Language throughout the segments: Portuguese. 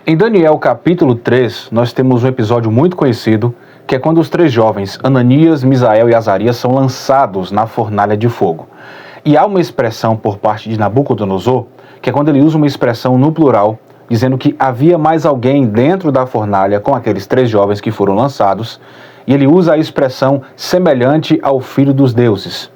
Em Daniel capítulo 3, nós temos um episódio muito conhecido, que é quando os três jovens, Ananias, Misael e Azarias, são lançados na fornalha de fogo. E há uma expressão por parte de Nabucodonosor, que é quando ele usa uma expressão no plural, dizendo que havia mais alguém dentro da fornalha com aqueles três jovens que foram lançados, e ele usa a expressão semelhante ao filho dos deuses.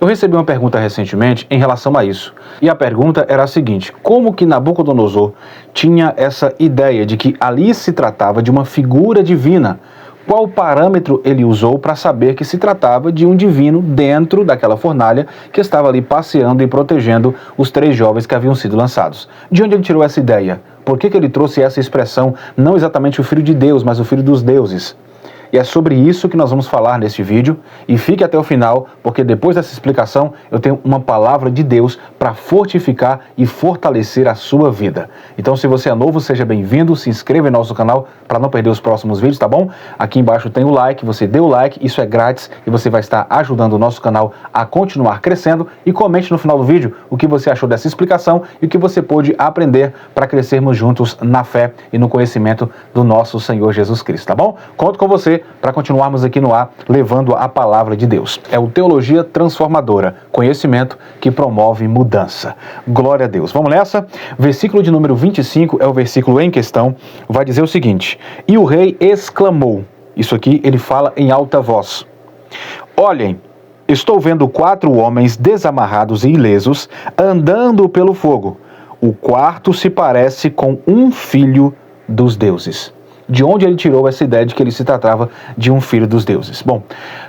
Eu recebi uma pergunta recentemente em relação a isso, e a pergunta era a seguinte: como que Nabucodonosor tinha essa ideia de que ali se tratava de uma figura divina? Qual parâmetro ele usou para saber que se tratava de um divino dentro daquela fornalha que estava ali passeando e protegendo os três jovens que haviam sido lançados? De onde ele tirou essa ideia? Por que ele trouxe essa expressão, não exatamente o filho de Deus, mas o filho dos deuses? E é sobre isso que nós vamos falar neste vídeo, e fique até o final, porque depois dessa explicação eu tenho uma palavra de Deus para fortificar e fortalecer a sua vida. Então, se você é novo, seja bem-vindo, se inscreva em nosso canal para não perder os próximos vídeos, tá bom? Aqui embaixo tem o like, você dê o like, isso é grátis e você vai estar ajudando o nosso canal a continuar crescendo. E comente no final do vídeo o que você achou dessa explicação e o que você pôde aprender para crescermos juntos na fé e no conhecimento do nosso Senhor Jesus Cristo, tá bom? Conto com você para continuarmos aqui no ar, levando a palavra de Deus. É o Teologia Transformadora, conhecimento que promove mudança. Glória a Deus. Vamos nessa? Versículo de número 25 é o versículo em questão, vai dizer o seguinte: e o rei exclamou, isso aqui ele fala em alta voz: olhem, estou vendo 4 homens desamarrados e ilesos andando pelo fogo. O quarto se parece com um filho dos deuses. De onde ele tirou essa ideia de que ele se tratava de um filho dos deuses? Bom,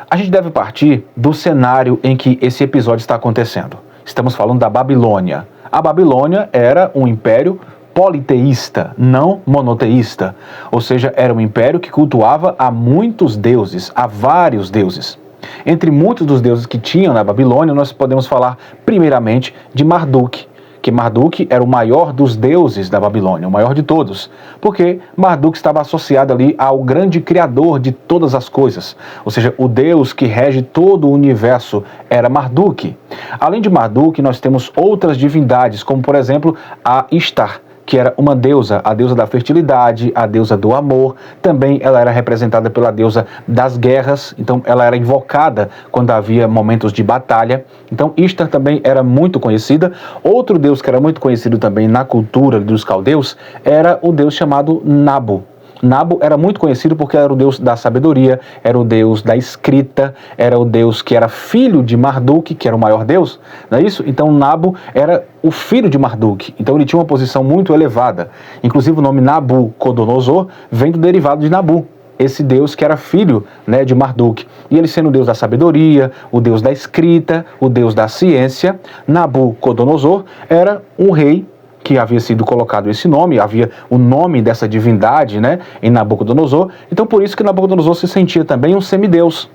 a gente deve partir do cenário em que esse episódio está acontecendo. Estamos falando da Babilônia. A Babilônia era um império politeísta, não monoteísta. Ou seja, era um império que cultuava a muitos deuses, a vários deuses. Entre muitos dos deuses que tinham na Babilônia, nós podemos falar primeiramente de Marduk, que Marduk era o maior dos deuses da Babilônia, o maior de todos, porque Marduk estava associado ali ao grande criador de todas as coisas, ou seja, o Deus que rege todo o universo era Marduk. Além de Marduk, nós temos outras divindades, como por exemplo a Ishtar, que era uma deusa, a deusa da fertilidade, a deusa do amor. Também ela era representada pela deusa das guerras, então ela era invocada quando havia momentos de batalha. Então Ishtar também era muito conhecida. Outro deus que era muito conhecido também na cultura dos caldeus era o deus chamado Nabu. Nabu era muito conhecido porque era o deus da sabedoria, era o deus da escrita, era o deus que era filho de Marduk, que era o maior deus, não é isso? Então Nabu era o filho de Marduk, então ele tinha uma posição muito elevada. Inclusive o nome Nabucodonosor vem do derivado de Nabu, esse deus que era filho, né, de Marduk. E ele sendo o deus da sabedoria, o deus da escrita, o deus da ciência, Nabucodonosor era um rei que havia sido colocado esse nome, havia o nome dessa divindade, né, em Nabucodonosor. Então por isso que Nabucodonosor se sentia também um semideus.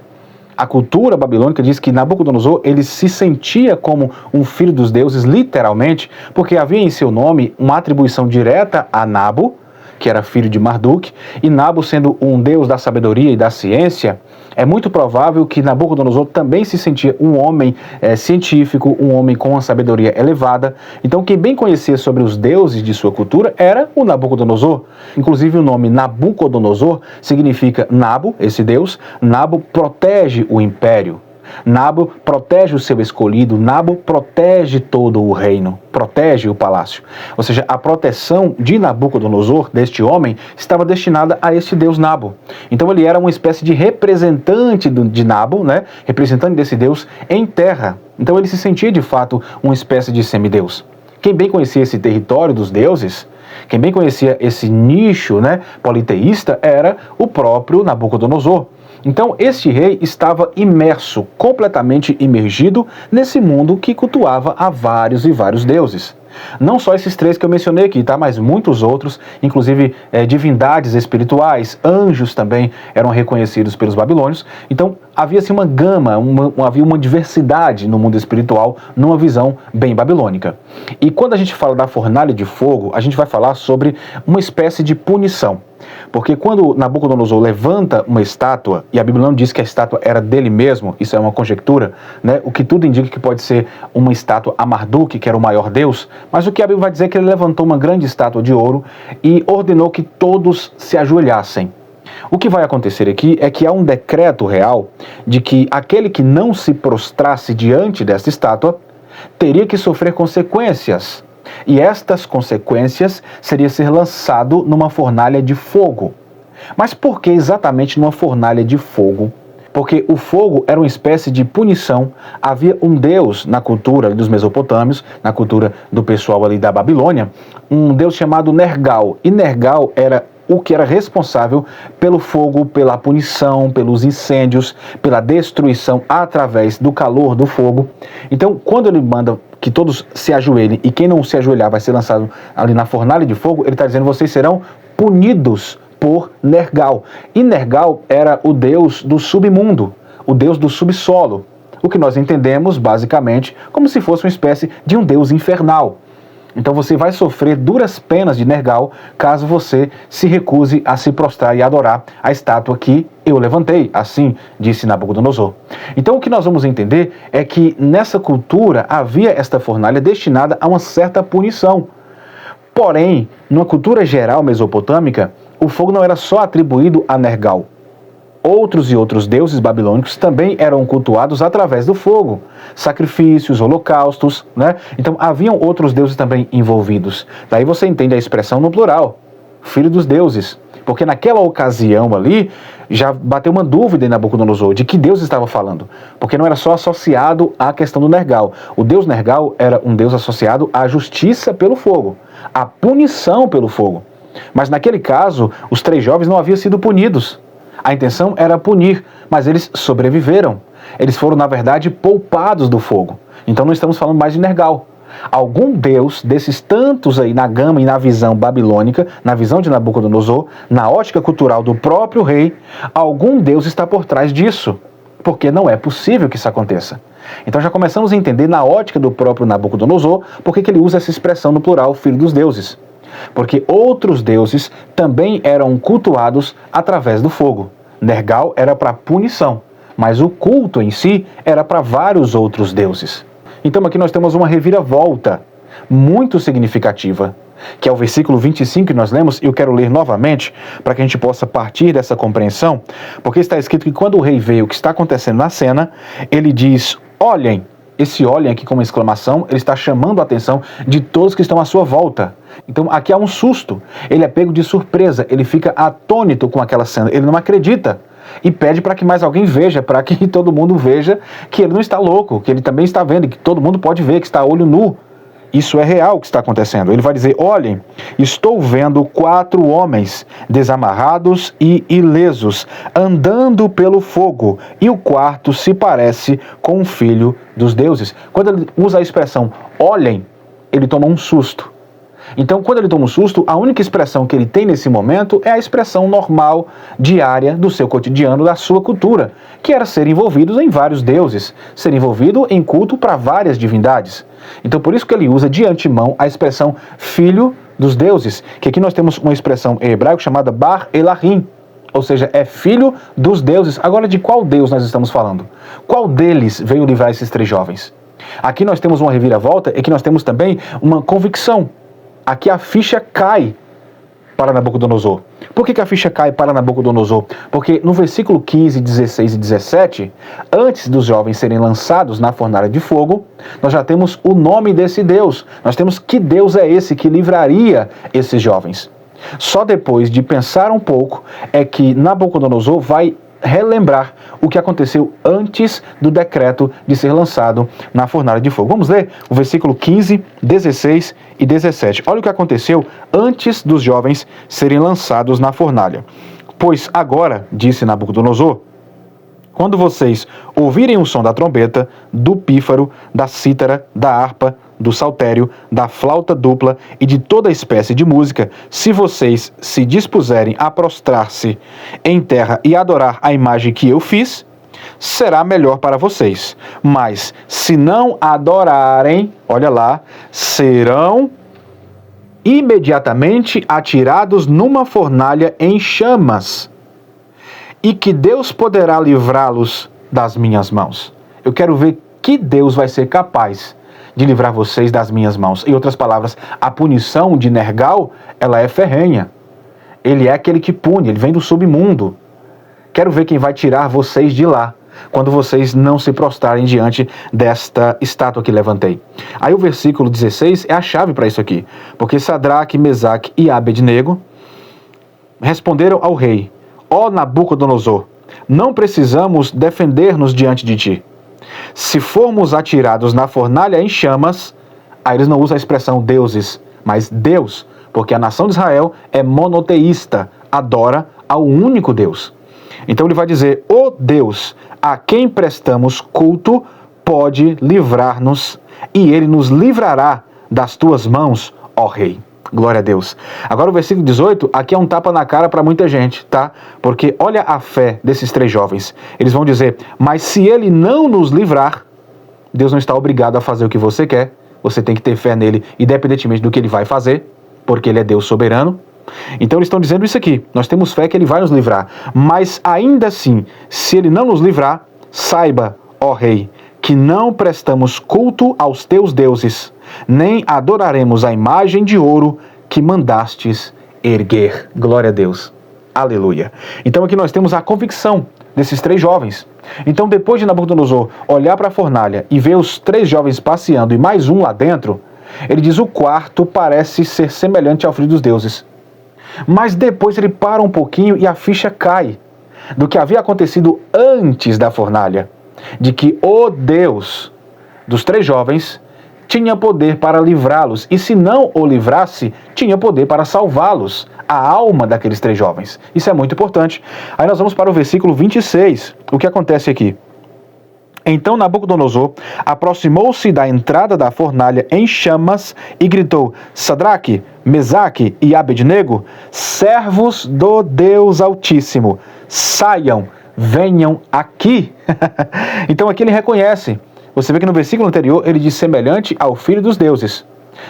A cultura babilônica diz que Nabucodonosor ele se sentia como um filho dos deuses, literalmente, porque havia em seu nome uma atribuição direta a Nabu, que era filho de Marduk, e Nabu sendo um deus da sabedoria e da ciência, é muito provável que Nabucodonosor também se sentia um homem científico, um homem com uma sabedoria elevada. Então quem bem conhecia sobre os deuses de sua cultura era o Nabucodonosor. Inclusive o nome Nabucodonosor significa Nabu, esse deus, Nabu protege o império. Nabu protege o seu escolhido, Nabu protege todo o reino, protege o palácio. Ou seja, a proteção de Nabucodonosor, deste homem, estava destinada a este deus Nabu. Então ele era uma espécie de representante de Nabu, né? Representante desse deus em terra. Então ele se sentia de fato uma espécie de semideus. Quem bem conhecia esse território dos deuses, quem bem conhecia esse nicho, né, politeísta, era o próprio Nabucodonosor. Então, este rei estava imerso, completamente imergido nesse mundo que cultuava a vários e vários deuses. Não só esses 3 que eu mencionei aqui, tá? Mas muitos outros, inclusive divindades espirituais, anjos também eram reconhecidos pelos babilônios. Então, havia-se uma gama, havia uma diversidade no mundo espiritual, numa visão bem babilônica. E quando a gente fala da fornalha de fogo, a gente vai falar sobre uma espécie de punição. Porque quando Nabucodonosor levanta uma estátua, e a Bíblia não diz que a estátua era dele mesmo, isso é uma conjectura, né? O que tudo indica que pode ser uma estátua a Marduk, que era o maior deus, mas o que a Bíblia vai dizer é que ele levantou uma grande estátua de ouro e ordenou que todos se ajoelhassem. O que vai acontecer aqui é que há um decreto real de que aquele que não se prostrasse diante desta estátua teria que sofrer consequências. E estas consequências seria ser lançado numa fornalha de fogo. Mas por que exatamente numa fornalha de fogo? Porque o fogo era uma espécie de punição. Havia um deus na cultura dos mesopotâmios, na cultura do pessoal ali da Babilônia, um deus chamado Nergal. E Nergal era o que era responsável pelo fogo, pela punição, pelos incêndios, pela destruição através do calor do fogo. Então, quando ele manda que todos se ajoelhem e quem não se ajoelhar vai ser lançado ali na fornalha de fogo, ele está dizendo: vocês serão punidos por Nergal. E Nergal era o deus do submundo, o deus do subsolo. O que nós entendemos, basicamente, como se fosse uma espécie de um deus infernal. Então você vai sofrer duras penas de Nergal caso você se recuse a se prostrar e adorar a estátua que eu levantei, assim disse Nabucodonosor. Então o que nós vamos entender é que nessa cultura havia esta fornalha destinada a uma certa punição. Porém, numa cultura geral mesopotâmica, o fogo não era só atribuído a Nergal. Outros e outros deuses babilônicos também eram cultuados através do fogo. Sacrifícios, holocaustos, né? Então haviam outros deuses também envolvidos. Daí você entende a expressão no plural, filho dos deuses. Porque naquela ocasião ali, já bateu uma dúvida em Nabucodonosor de que Deus estava falando. Porque não era só associado à questão do Nergal. O deus Nergal era um deus associado à justiça pelo fogo, à punição pelo fogo. Mas naquele caso, os 3 jovens não haviam sido punidos. A intenção era punir, mas eles sobreviveram. Eles foram, na verdade, poupados do fogo. Então não estamos falando mais de Nergal. Algum deus desses tantos aí na gama e na visão babilônica, na visão de Nabucodonosor, na ótica cultural do próprio rei, algum deus está por trás disso. Porque não é possível que isso aconteça. Então já começamos a entender na ótica do próprio Nabucodonosor por que ele usa essa expressão no plural, filho dos deuses. Porque outros deuses também eram cultuados através do fogo. Nergal era para punição, mas o culto em si era para vários outros deuses. Então aqui nós temos uma reviravolta muito significativa, que é o versículo 25 que nós lemos, e eu quero ler novamente para que a gente possa partir dessa compreensão, porque está escrito que quando o rei vê o que está acontecendo na cena, ele diz: olhem. Esse olhem aqui com uma exclamação, ele está chamando a atenção de todos que estão à sua volta. Então aqui há um susto, ele é pego de surpresa, ele fica atônito com aquela cena, ele não acredita. E pede para que mais alguém veja, para que todo mundo veja que ele não está louco, que ele também está vendo, que todo mundo pode ver, que está a olho nu. Isso é real o que está acontecendo. Ele vai dizer: olhem, estou vendo 4 homens desamarrados e ilesos, andando pelo fogo, e o quarto se parece com um filho dos deuses. Quando ele usa a expressão olhem, ele toma um susto. Então, quando ele toma um susto, a única expressão que ele tem nesse momento é a expressão normal, diária, do seu cotidiano, da sua cultura, que era ser envolvido em vários deuses, ser envolvido em culto para várias divindades. Então, por isso que ele usa de antemão a expressão filho dos deuses, que aqui nós temos uma expressão em hebraico chamada Bar Elahim, ou seja, é filho dos deuses. Agora, de qual Deus nós estamos falando? Qual deles veio livrar esses 3 jovens? Aqui nós temos uma reviravolta e que nós temos também uma convicção. Aqui a ficha cai para Nabucodonosor. Por que a ficha cai para Nabucodonosor? Porque no versículo 15, 16 e 17, antes dos jovens serem lançados na fornalha de fogo, nós já temos o nome desse Deus. Nós temos que Deus é esse que livraria esses jovens. Só depois de pensar um pouco é que Nabucodonosor vai relembrar o que aconteceu antes do decreto de ser lançado na fornalha de fogo. Vamos ler o versículo 15, 16 e 17. Olha o que aconteceu antes dos jovens serem lançados na fornalha. Pois agora, disse Nabucodonosor, quando vocês ouvirem o som da trombeta, do pífaro, da cítara, da harpa, do saltério, da flauta dupla e de toda espécie de música, se vocês se dispuserem a prostrar-se em terra e adorar a imagem que eu fiz, será melhor para vocês. Mas se não adorarem, olha lá, serão imediatamente atirados numa fornalha em chamas, e que Deus poderá livrá-los das minhas mãos. Eu quero ver que Deus vai ser capaz de livrar vocês das minhas mãos. Em outras palavras, a punição de Nergal, ela é ferrenha. Ele é aquele que pune, ele vem do submundo. Quero ver quem vai tirar vocês de lá, quando vocês não se prostrarem diante desta estátua que levantei. Aí o versículo 16 é a chave para isso aqui. Porque Sadraque, Mesaque e Abednego responderam ao rei: ó Nabucodonosor, não precisamos defender-nos diante de ti. Se formos atirados na fornalha em chamas, aí eles não usam a expressão deuses, mas Deus, porque a nação de Israel é monoteísta, adora ao único Deus. Então ele vai dizer: o Deus a quem prestamos culto pode livrar-nos, e ele nos livrará das tuas mãos, ó rei. Glória a Deus. Agora o versículo 18, aqui é um tapa na cara para muita gente, tá? Porque olha a fé desses três jovens. Eles vão dizer: mas se ele não nos livrar, Deus não está obrigado a fazer o que você quer. Você tem que ter fé nele, independentemente do que ele vai fazer, porque ele é Deus soberano. Então eles estão dizendo isso aqui: nós temos fé que ele vai nos livrar. Mas ainda assim, se ele não nos livrar, saiba, ó rei, que não prestamos culto aos teus deuses, nem adoraremos a imagem de ouro que mandastes erguer. Glória a Deus. Aleluia. Então aqui nós temos a convicção desses três jovens. Então depois de Nabucodonosor olhar para a fornalha e ver os três jovens passeando e mais um lá dentro, ele diz: o quarto parece ser semelhante ao filho dos deuses. Mas depois ele para um pouquinho e a ficha cai do que havia acontecido antes da fornalha, de que o Deus dos três jovens tinha poder para livrá-los, e se não o livrasse, tinha poder para salvá-los, a alma daqueles três jovens. Isso é muito importante. Aí nós vamos para o versículo 26, o que acontece aqui. Então Nabucodonosor aproximou-se da entrada da fornalha em chamas e gritou: Sadraque, Mesaque e Abednego, servos do Deus Altíssimo, saiam, venham aqui. Então aqui ele reconhece. Você vê que no versículo anterior ele diz semelhante ao filho dos deuses.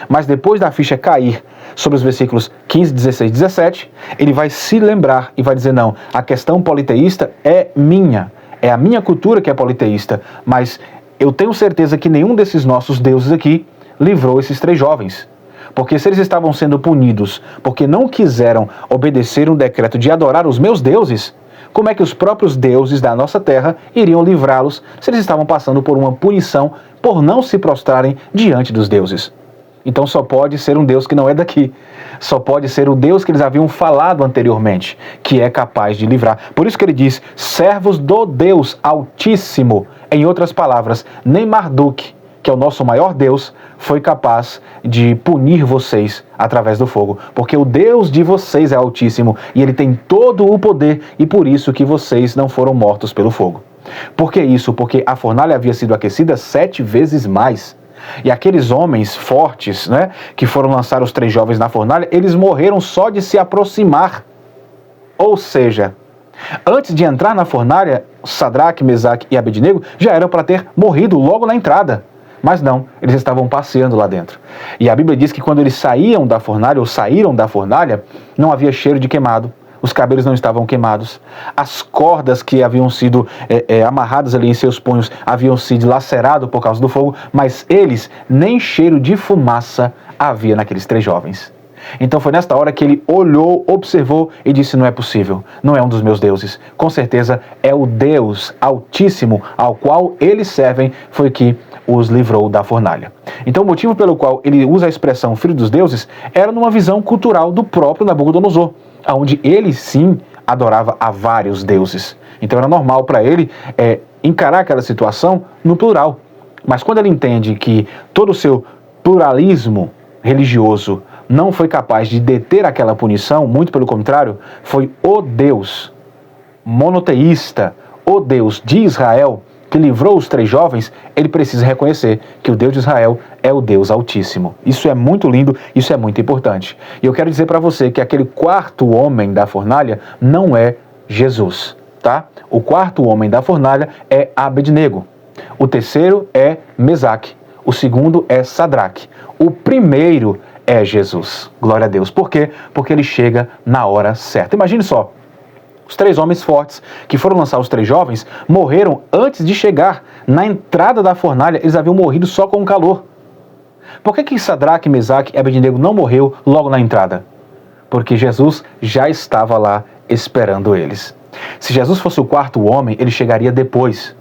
Mas depois da ficha cair sobre os versículos 15, 16 e 17, ele vai se lembrar e vai dizer: não, a questão politeísta é minha. É a minha cultura que é politeísta, mas eu tenho certeza que nenhum desses nossos deuses aqui livrou esses três jovens. Porque se eles estavam sendo punidos porque não quiseram obedecer um decreto de adorar os meus deuses, como é que os próprios deuses da nossa terra iriam livrá-los se eles estavam passando por uma punição por não se prostrarem diante dos deuses? Então só pode ser um Deus que não é daqui. Só pode ser o Deus que eles haviam falado anteriormente, que é capaz de livrar. Por isso que ele diz: servos do Deus Altíssimo. Em outras palavras, nem Marduk, que é o nosso maior Deus, foi capaz de punir vocês através do fogo. Porque o Deus de vocês é Altíssimo e ele tem todo o poder, e por isso que vocês não foram mortos pelo fogo. Por que isso? Porque a fornalha havia sido aquecida 7 vezes mais. E aqueles homens fortes, né, que foram lançar os três jovens na fornalha, eles morreram só de se aproximar. Ou seja, antes de entrar na fornalha, Sadraque, Mesaque e Abednego já eram para ter morrido logo na entrada. Mas não, eles estavam passeando lá dentro. E a Bíblia diz que quando eles saíam da fornalha, ou saíram da fornalha, não havia cheiro de queimado. Os cabelos não estavam queimados. As cordas que haviam sido amarradas ali em seus punhos haviam sido laceradas por causa do fogo, mas eles, nem cheiro de fumaça havia naqueles três jovens. Então foi nesta hora que ele olhou, observou e disse: não é possível, não é um dos meus deuses. Com certeza é o Deus Altíssimo ao qual eles servem, foi que os livrou da fornalha. Então o motivo pelo qual ele usa a expressão filho dos deuses era numa visão cultural do próprio Nabucodonosor, onde ele sim adorava a vários deuses. Então era normal para ele encarar aquela situação no plural. Mas quando ele entende que todo o seu pluralismo religioso não foi capaz de deter aquela punição, muito pelo contrário, foi o Deus monoteísta, o Deus de Israel, que livrou os três jovens, ele precisa reconhecer que o Deus de Israel é o Deus Altíssimo. Isso é muito lindo, isso é muito importante. E eu quero dizer para você que aquele quarto homem da fornalha não é Jesus, tá? O quarto homem da fornalha é Abednego. O terceiro é Mesaque. O segundo é Sadraque. O primeiro é Jesus. Glória a Deus. Por quê? Porque ele chega na hora certa. Imagine só, os 3 homens fortes que foram lançar os 3 jovens morreram antes de chegar na entrada da fornalha. Eles haviam morrido só com o calor. Por que Sadraque, Mesaque e Abednego não morreu logo na entrada? Porque Jesus já estava lá esperando eles. Se Jesus fosse o 4º homem, ele chegaria depois.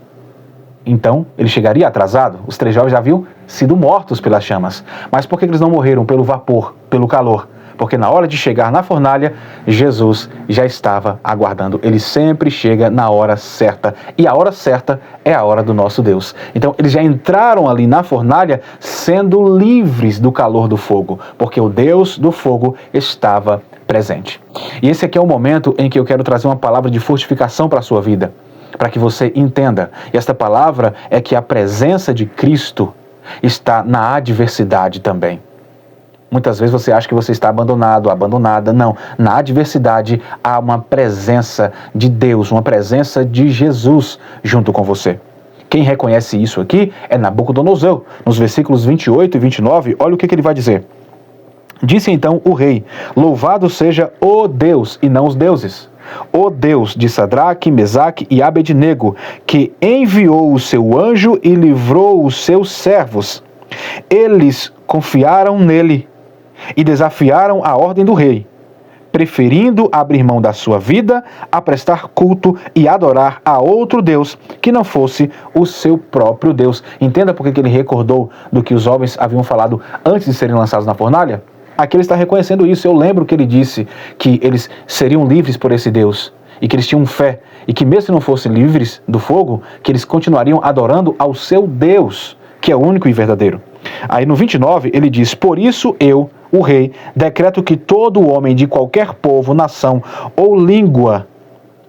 Então, ele chegaria atrasado. Os 3 jovens já haviam sido mortos pelas chamas. Mas por que eles não morreram? Pelo vapor, pelo calor. Porque na hora de chegar na fornalha, Jesus já estava aguardando. Ele sempre chega na hora certa. E a hora certa é a hora do nosso Deus. Então, eles já entraram ali na fornalha sendo livres do calor do fogo. Porque o Deus do fogo estava presente. E esse aqui é o momento em que eu quero trazer uma palavra de fortificação para a sua vida. Para que você entenda. E esta palavra é que a presença de Cristo está na adversidade também. Muitas vezes você acha que você está abandonado, abandonada. Não. Na adversidade há uma presença de Deus, uma presença de Jesus junto com você. Quem reconhece isso aqui é Nabucodonosor. Nos versículos 28 e 29, olha o que ele vai dizer. Disse então o rei: louvado seja o Deus e não os deuses. O Deus de Sadraque, Mesaque e Abednego, que enviou o seu anjo e livrou os seus servos. Eles confiaram nele e desafiaram a ordem do rei, preferindo abrir mão da sua vida a prestar culto e adorar a outro Deus que não fosse o seu próprio Deus. Entenda por que ele recordou do que os homens haviam falado antes de serem lançados na fornalha? Aqui ele está reconhecendo isso. Eu lembro que ele disse que eles seriam livres por esse Deus e que eles tinham fé e que mesmo se não fossem livres do fogo, que eles continuariam adorando ao seu Deus, que é o único e verdadeiro. Aí no 29 ele diz: por isso eu, o rei, decreto que todo homem de qualquer povo, nação ou língua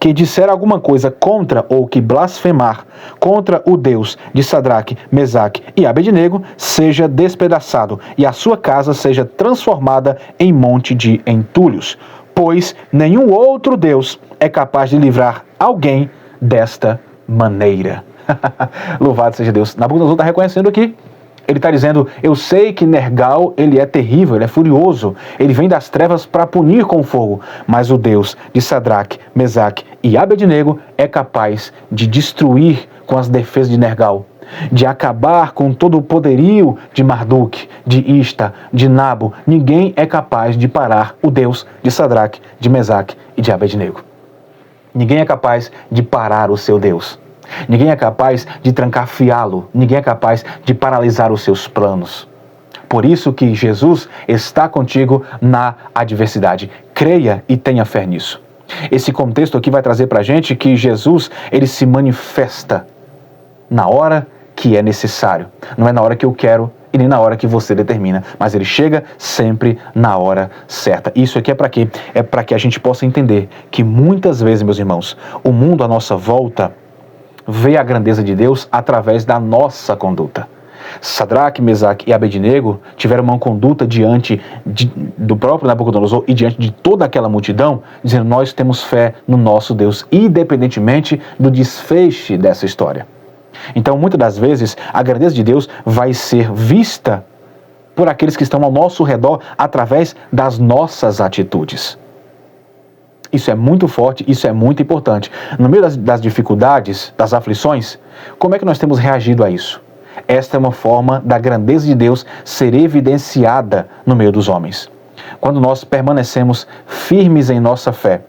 que disser alguma coisa contra ou que blasfemar contra o Deus de Sadraque, Mesaque e Abednego seja despedaçado e a sua casa seja transformada em monte de entulhos, pois nenhum outro Deus é capaz de livrar alguém desta maneira. Louvado seja Deus. Nabucodonosor está reconhecendo aqui. Ele está dizendo: eu sei que Nergal, ele é terrível, ele é furioso, ele vem das trevas para punir com fogo, mas o Deus de Sadraque, Mesaque e Abednego é capaz de destruir com as defesas de Nergal, de acabar com todo o poderio de Marduk, de Ista, de Nabo. Ninguém é capaz de parar o Deus de Sadraque, de Mesaque e de Abednego. Ninguém é capaz de parar o seu Deus. Ninguém é capaz de trancafiá-lo. Ninguém é capaz de paralisar os seus planos. Por isso que Jesus está contigo na adversidade. Creia e tenha fé nisso. Esse contexto aqui vai trazer para a gente que Jesus, ele se manifesta na hora que é necessário. Não é na hora que eu quero e nem na hora que você determina, mas ele chega sempre na hora certa. Isso aqui é para quê? É para que a gente possa entender que muitas vezes, meus irmãos, o mundo à nossa volta vê a grandeza de Deus através da nossa conduta. Sadraque, Mesaque e Abednego tiveram uma conduta diante do próprio Nabucodonosor e diante de toda aquela multidão, dizendo: nós temos fé no nosso Deus, independentemente do desfecho dessa história. Então, muitas das vezes, a grandeza de Deus vai ser vista por aqueles que estão ao nosso redor através das nossas atitudes. Isso é muito forte, isso é muito importante. No meio das dificuldades, das aflições, como é que nós temos reagido a isso? Esta é uma forma da grandeza de Deus ser evidenciada no meio dos homens. Quando nós permanecemos firmes em nossa fé,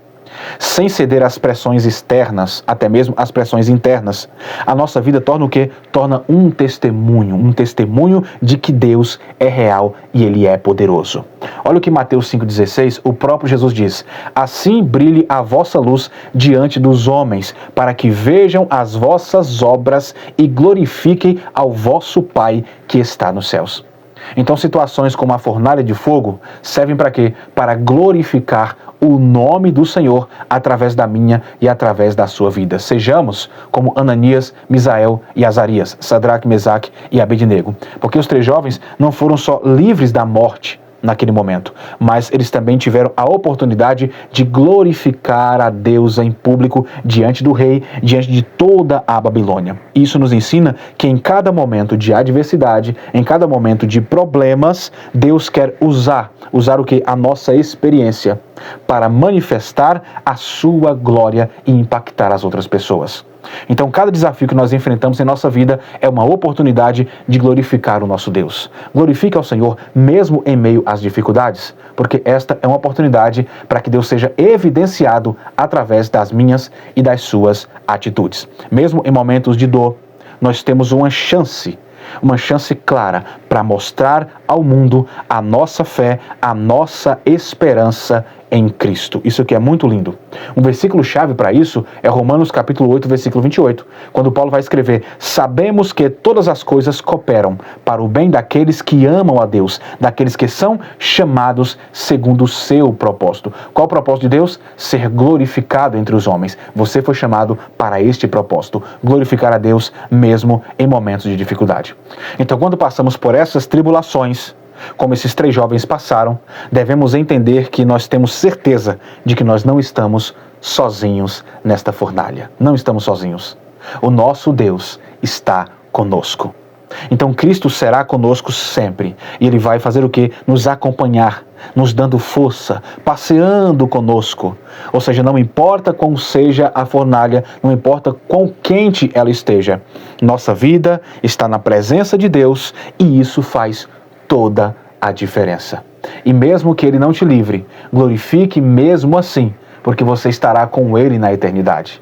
sem ceder às pressões externas, até mesmo às pressões internas, a nossa vida torna o quê? Torna um testemunho de que Deus é real e Ele é poderoso. Olha o que Mateus 5,16, o próprio Jesus diz: assim brilhe a vossa luz diante dos homens, para que vejam as vossas obras e glorifiquem ao vosso Pai que está nos céus. Então, situações como a fornalha de fogo servem para quê? Para glorificar o nome do Senhor através da minha e através da sua vida. Sejamos como Ananias, Misael e Azarias, Sadraque, Mesaque e Abednego. Porque os 3 jovens não foram só livres da morte, naquele momento, mas eles também tiveram a oportunidade de glorificar a Deus em público diante do rei, diante de toda a Babilônia. Isso nos ensina que em cada momento de adversidade, em cada momento de problemas, Deus quer usar o que? A nossa experiência para manifestar a sua glória e impactar as outras pessoas. Então, cada desafio que nós enfrentamos em nossa vida é uma oportunidade de glorificar o nosso Deus. Glorifique ao Senhor mesmo em meio às dificuldades, porque esta é uma oportunidade para que Deus seja evidenciado através das minhas e das suas atitudes. Mesmo em momentos de dor, nós temos uma chance clara para mostrar ao mundo a nossa fé, a nossa esperança em Cristo. Isso aqui é muito lindo. Um versículo-chave para isso é Romanos capítulo 8, versículo 28, quando Paulo vai escrever: sabemos que todas as coisas cooperam para o bem daqueles que amam a Deus, daqueles que são chamados segundo o seu propósito. Qual o propósito de Deus? Ser glorificado entre os homens. Você foi chamado para este propósito, glorificar a Deus mesmo em momentos de dificuldade. Então, quando passamos por essas tribulações, como esses 3 jovens passaram, devemos entender que nós temos certeza de que nós não estamos sozinhos nesta fornalha. Não estamos sozinhos. O nosso Deus está conosco. Então Cristo será conosco sempre. E Ele vai fazer o quê? Nos acompanhar, nos dando força, passeando conosco. Ou seja, não importa qual seja a fornalha, não importa quão quente ela esteja. Nossa vida está na presença de Deus e isso faz toda a diferença. E mesmo que Ele não te livre, glorifique mesmo assim, porque você estará com Ele na eternidade.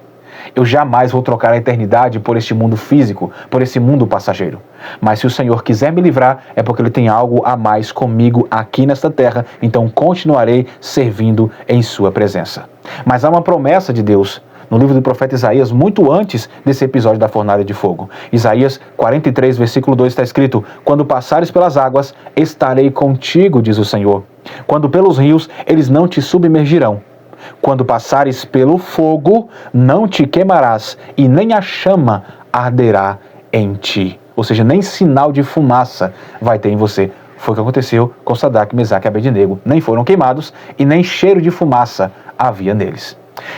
Eu jamais vou trocar a eternidade por este mundo físico, por esse mundo passageiro. Mas se o Senhor quiser me livrar, é porque Ele tem algo a mais comigo aqui nesta terra, então continuarei servindo em Sua presença. Mas há uma promessa de Deus no livro do profeta Isaías, muito antes desse episódio da fornalha de fogo. Isaías 43, versículo 2 está escrito: quando passares pelas águas, estarei contigo, diz o Senhor. Quando pelos rios, eles não te submergirão. Quando passares pelo fogo, não te queimarás, e nem a chama arderá em ti. Ou seja, nem sinal de fumaça vai ter em você. Foi o que aconteceu com Sadraque, Mesaque e Abednego. Nem foram queimados e nem cheiro de fumaça havia neles.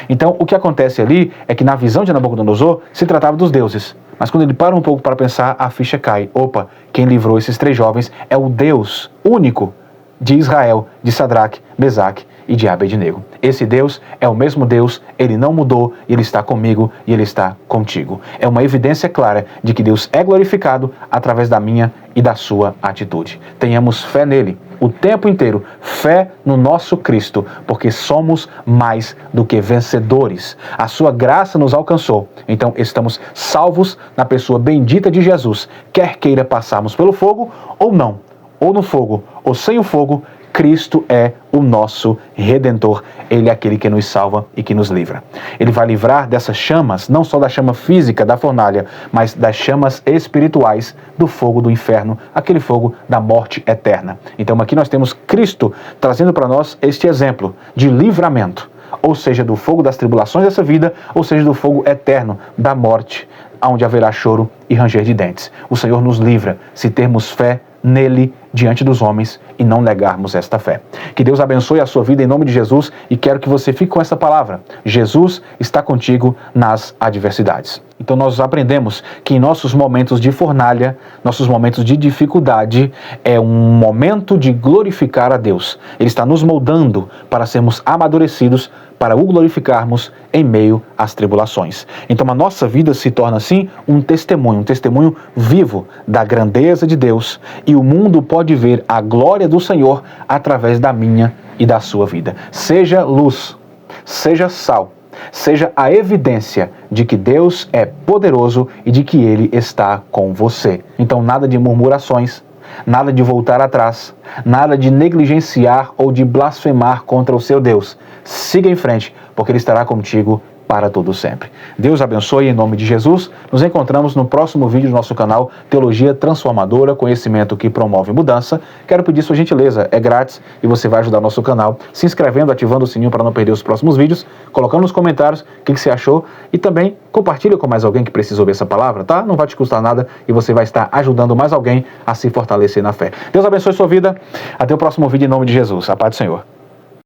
Então, o que acontece ali é que na visão de Nabucodonosor se tratava dos deuses. Mas quando ele para um pouco para pensar, a ficha cai. Opa, quem livrou esses 3 jovens é o Deus único de Israel, de Sadraque, Mesaque e de Abednego. Esse Deus é o mesmo Deus, Ele não mudou, e Ele está comigo e Ele está contigo. É uma evidência clara de que Deus é glorificado através da minha e da sua atitude. Tenhamos fé nele o tempo inteiro, fé no nosso Cristo, porque somos mais do que vencedores. A sua graça nos alcançou, então estamos salvos na pessoa bendita de Jesus, quer queira passarmos pelo fogo ou não, ou no fogo ou sem o fogo. Cristo é o nosso Redentor. Ele é aquele que nos salva e que nos livra. Ele vai livrar dessas chamas, não só da chama física da fornalha, mas das chamas espirituais do fogo do inferno, aquele fogo da morte eterna. Então aqui nós temos Cristo trazendo para nós este exemplo de livramento, ou seja, do fogo das tribulações dessa vida, ou seja, do fogo eterno da morte, onde haverá choro e ranger de dentes. O Senhor nos livra se termos fé nele diante dos homens e não negarmos esta fé. Que Deus abençoe a sua vida em nome de Jesus e quero que você fique com essa palavra. Jesus está contigo nas adversidades. Então nós aprendemos que em nossos momentos de fornalha, nossos momentos de dificuldade, é um momento de glorificar a Deus. Ele está nos moldando para sermos amadurecidos, para o glorificarmos em meio às tribulações. Então a nossa vida se torna assim um testemunho vivo da grandeza de Deus, e o mundo pode ver a glória do Senhor através da minha e da sua vida. Seja luz, seja sal, seja a evidência de que Deus é poderoso e de que Ele está com você. Então nada de murmurações, nada de voltar atrás, nada de negligenciar ou de blasfemar contra o seu Deus. Siga em frente, porque Ele estará contigo para todo sempre. Deus abençoe em nome de Jesus. Nos encontramos no próximo vídeo do nosso canal Teologia Transformadora, conhecimento que promove mudança. Quero pedir sua gentileza, é grátis e você vai ajudar nosso canal se inscrevendo, ativando o sininho para não perder os próximos vídeos, colocando nos comentários o que você achou e também compartilha com mais alguém que precisa ouvir essa palavra, tá? Não vai te custar nada e você vai estar ajudando mais alguém a se fortalecer na fé. Deus abençoe sua vida. Até o próximo vídeo em nome de Jesus. A paz do Senhor.